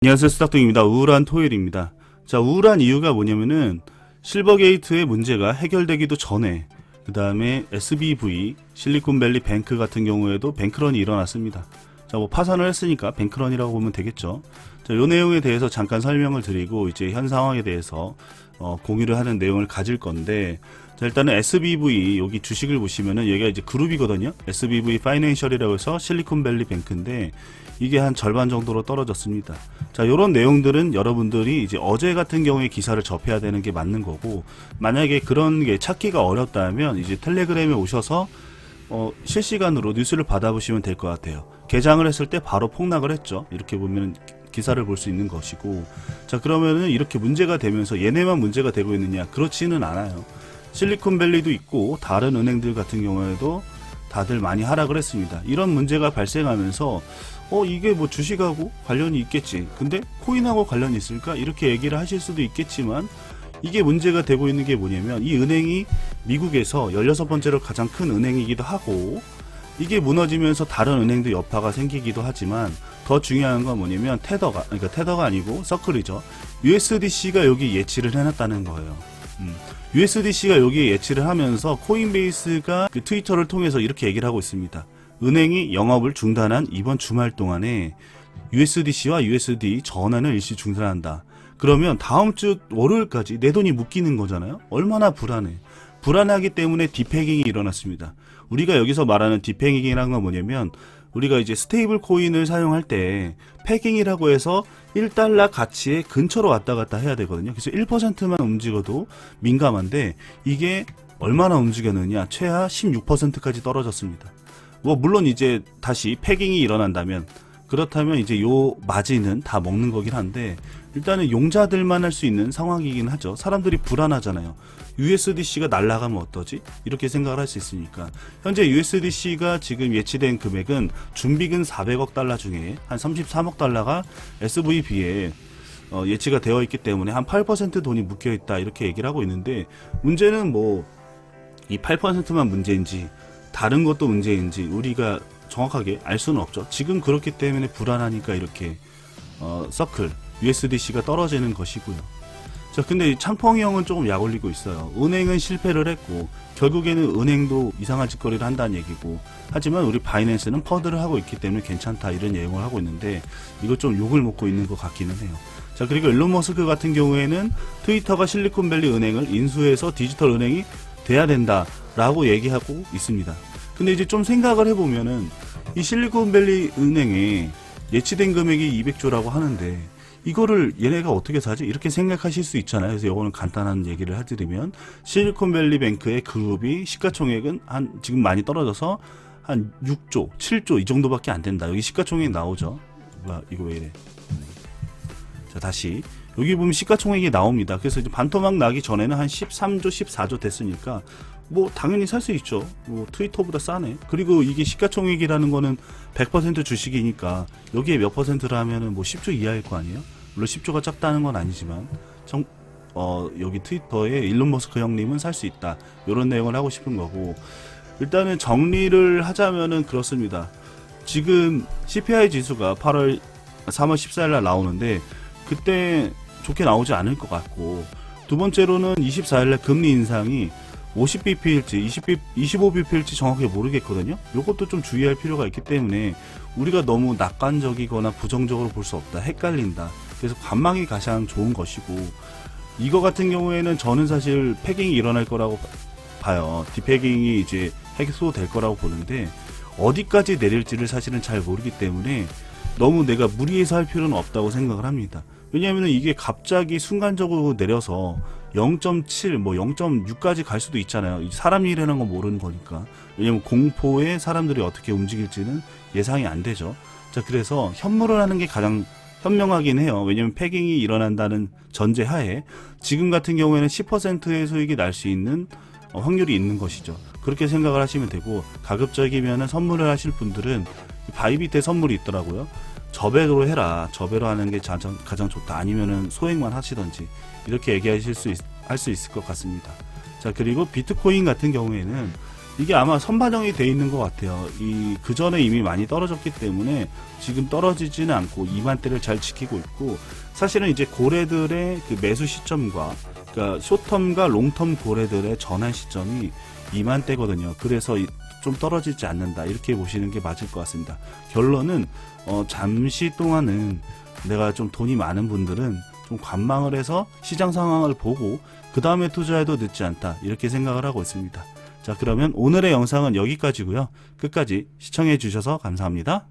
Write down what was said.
안녕하세요, 스타통입니다. 우울한 토요일입니다. 자, 우울한 이유가 뭐냐면은 실버게이트의 문제가 해결되기도 전에 그 다음에 SBV 실리콘밸리 뱅크 같은 경우에도 뱅크런이 일어났습니다. 자, 뭐 파산을 했으니까 뱅크런이라고 보면 되겠죠. 자, 요 내용에 대해서 잠깐 설명을 드리고 이제 현 상황에 대해서 공유를 하는 내용을 가질 건데, 자, 일단은 SBV 여기 주식을 보시면은 여기가 이제 그룹이거든요. SBV 파이낸셜이라고 해서 실리콘밸리 뱅크인데 이게 한 절반 정도로 떨어졌습니다. 자, 요런 내용들은 여러분들이 이제 어제 같은 경우에 기사를 접해야 되는 게 맞는 거고, 만약에 그런 게 찾기가 어렵다면 이제 텔레그램에 오셔서 실시간으로 뉴스를 받아보시면 될 것 같아요. 개장을 했을 때 바로 폭락을 했죠. 이렇게 보면 기사를 볼 수 있는 것이고, 자, 그러면은 이렇게 문제가 되면서 얘네만 문제가 되고 있느냐? 그렇지는 않아요. 실리콘밸리도 있고 다른 은행들 같은 경우에도 다들 많이 하락을 했습니다. 이런 문제가 발생하면서 이게 뭐 주식하고 관련이 있겠지, 근데 코인하고 관련이 있을까? 이렇게 얘기를 하실 수도 있겠지만, 이게 문제가 되고 있는 게 뭐냐면 이 은행이 미국에서 16번째로 가장 큰 은행이기도 하고, 이게 무너지면서 다른 은행도 여파가 생기기도 하지만, 더 중요한 건 뭐냐면 테더가 아니고 서클이죠. USDC가 여기 예치를 해놨다는 거예요. USDC가 여기에 예치를 하면서 코인베이스가 그 트위터를 통해서 이렇게 얘기를 하고 있습니다. 은행이 영업을 중단한 이번 주말 동안에 USDC와 USD 전환을 일시 중단한다. 그러면 다음 주 월요일까지 내 돈이 묶이는 거잖아요. 얼마나 불안해. 불안하기 때문에 디패깅이 일어났습니다. 우리가 여기서 말하는 디패깅이라는 건 뭐냐면, 우리가 이제 스테이블 코인을 사용할 때 패깅이라고 해서 1달러 가치의 근처로 왔다 갔다 해야 되거든요. 그래서 1%만 움직여도 민감한데, 이게 얼마나 움직였느냐? 최하 16%까지 떨어졌습니다. 뭐 물론 이제 다시 패깅이 일어난다면, 그렇다면 이제 요 마진은 다 먹는 거긴 한데, 일단은 용자들만 할 수 있는 상황이긴 하죠. 사람들이 불안하잖아요. USDC가 날아가면 어떠지? 이렇게 생각을 할 수 있으니까. 현재 USDC가 지금 예치된 금액은 준비금 400억 달러 중에 한 33억 달러가 SVB에 예치가 되어 있기 때문에 한 8% 돈이 묶여 있다, 이렇게 얘기를 하고 있는데, 문제는 뭐 이 8%만 문제인지 다른 것도 문제인지 우리가 정확하게 알 수는 없죠. 지금 그렇기 때문에 불안하니까 이렇게 서클 USDC가 떨어지는 것이고요. 자, 근데 창펑이 형은 조금 약 올리고 있어요. 은행은 실패를 했고 결국에는 은행도 이상한 짓거리를 한다는 얘기고, 하지만 우리 바이낸스는 펀드를 하고 있기 때문에 괜찮다, 이런 내용을 하고 있는데, 이거 좀 욕을 먹고 있는 것 같기는 해요. 자, 그리고 일론 머스크 같은 경우에는 트위터가 실리콘밸리 은행을 인수해서 디지털 은행이 돼야 된다 라고 얘기하고 있습니다. 근데 이제 좀 생각을 해보면은 이 실리콘밸리 은행에 예치된 금액이 200조라고 하는데 이거를 얘네가 어떻게 사지? 이렇게 생각하실 수 있잖아요. 그래서 이거는 간단한 얘기를 해드리면, 실리콘밸리 뱅크의 그룹이 시가총액은 지금 많이 떨어져서 한 6조, 7조 이 정도밖에 안 된다. 여기 시가총액 나오죠. 이거 왜 이래? 자, 다시 여기 보면 시가총액이 나옵니다. 그래서 이제 반토막 나기 전에는 한 13조, 14조 됐으니까 뭐 당연히 살 수 있죠. 뭐 트위터보다 싸네. 그리고 이게 시가총액이라는 거는 100% 주식이니까 여기에 몇 퍼센트라 하면은 뭐 10조 이하일 거 아니에요? 물론 10조가 작다는 건 아니지만 여기 트위터에 일론 머스크 형님은 살 수 있다, 이런 내용을 하고 싶은 거고, 일단은 정리를 하자면은 그렇습니다. 지금 CPI 지수가 3월 14일 날 나오는데 그때 좋게 나오지 않을 것 같고, 두 번째로는 24일 날 금리 인상이 50bp일지 25bp일지 정확하게 모르겠거든요. 이것도 좀 주의할 필요가 있기 때문에 우리가 너무 낙관적이거나 부정적으로 볼 수 없다, 헷갈린다. 그래서 관망이 가장 좋은 것이고, 이거 같은 경우에는 저는 사실 패깅이 일어날 거라고 봐요. 디패깅이 이제 해소될 거라고 보는데, 어디까지 내릴지를 사실은 잘 모르기 때문에 너무 내가 무리해서 할 필요는 없다고 생각을 합니다. 왜냐하면 이게 갑자기 순간적으로 내려서 0.7, 뭐 0.6까지 갈 수도 있잖아요. 사람 일이라는 건 모르는 거니까. 왜냐면 공포에 사람들이 어떻게 움직일지는 예상이 안 되죠. 자, 그래서 현물을 하는 게 가장 현명하긴 해요. 왜냐면 패깅이 일어난다는 전제하에 지금 같은 경우에는 10%의 수익이 날 수 있는 확률이 있는 것이죠. 그렇게 생각을 하시면 되고, 가급적이면 선물을 하실 분들은 바이비트에 선물이 있더라고요. 저배로 해라. 저배로 하는 게 가장 좋다. 아니면은 소액만 하시던지, 이렇게 얘기하실 할 수 있을 것 같습니다. 자, 그리고 비트코인 같은 경우에는 이게 아마 선반영이 돼 있는 것 같아요. 그 전에 이미 많이 떨어졌기 때문에 지금 떨어지지는 않고 2만대를 잘 지키고 있고, 사실은 이제 고래들의 그 매수 시점과, 그러니까 숏텀과 롱텀 고래들의 전환 시점이 2만대거든요. 그래서 좀 떨어지지 않는다, 이렇게 보시는 게 맞을 것 같습니다. 결론은 잠시 동안은 내가 좀 돈이 많은 분들은 좀 관망을 해서 시장 상황을 보고 그 다음에 투자해도 늦지 않다, 이렇게 생각을 하고 있습니다. 자, 그러면 오늘의 영상은 여기까지고요. 끝까지 시청해 주셔서 감사합니다.